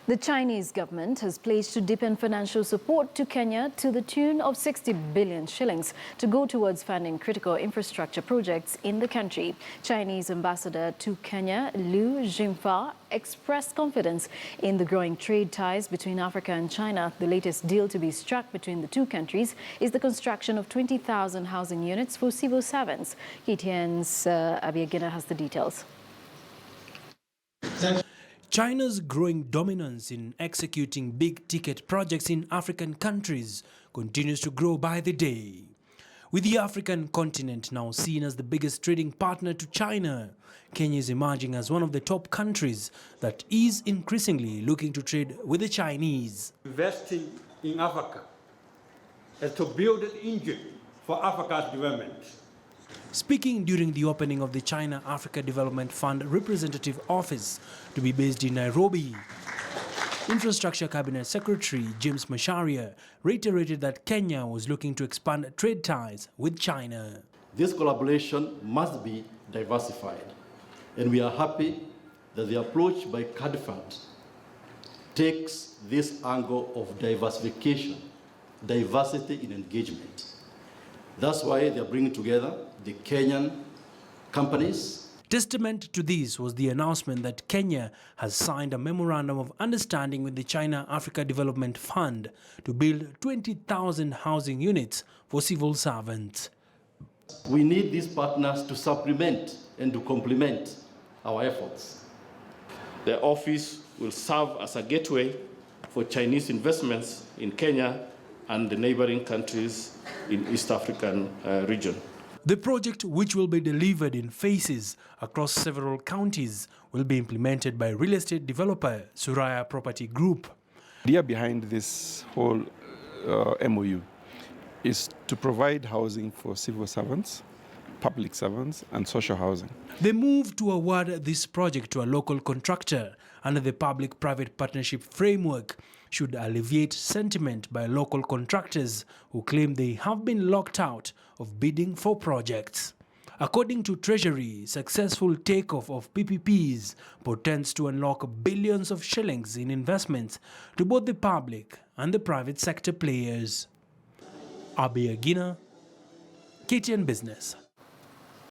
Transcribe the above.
The Chinese government has pledged to deepen financial support to Kenya to the tune of 60 billion shillings to go towards funding critical infrastructure projects in the country. Chinese ambassador to Kenya, Liu Xiangfa, expressed confidence in the growing trade ties between Africa and China. The latest deal to be struck between the two countries is the construction of 20,000 housing units for civil servants. KTN's Abiyagina has the details. China's growing dominance in executing big-ticket projects in African countries continues to grow by the day. With the African continent now seen as the biggest trading partner to China, Kenya is emerging as one of the top countries that is increasingly looking to trade with the Chinese. Investing in Africa is to build an engine for Africa's development. Speaking during the opening of the China-Africa Development Fund Representative Office to be based in Nairobi, Infrastructure Cabinet Secretary James Macharia reiterated that Kenya was looking to expand trade ties with China. This collaboration must be diversified, and we are happy that the approach by KADFund takes this angle of diversification, diversity in engagement. That's why they are bringing together the Kenyan companies. Testament to this was the announcement that Kenya has signed a memorandum of understanding with the China-Africa Development Fund to build 20,000 housing units for civil servants. We need these partners to supplement and to complement our efforts. The office will serve as a gateway for Chinese investments in Kenya and the neighboring countries in East African region. The project, which will be delivered in phases across several counties, will be implemented by real estate developer Suraya Property Group. The idea behind this whole MOU is to provide housing for civil servants, public servants, and social housing. The move to award this project to a local contractor under the public-private partnership framework should alleviate sentiment by local contractors who claim they have been locked out of bidding for projects. According to Treasury, successful takeoff of PPPs portends to unlock billions of shillings in investments to both the public and the private sector players. Abiyagina, KTN Business.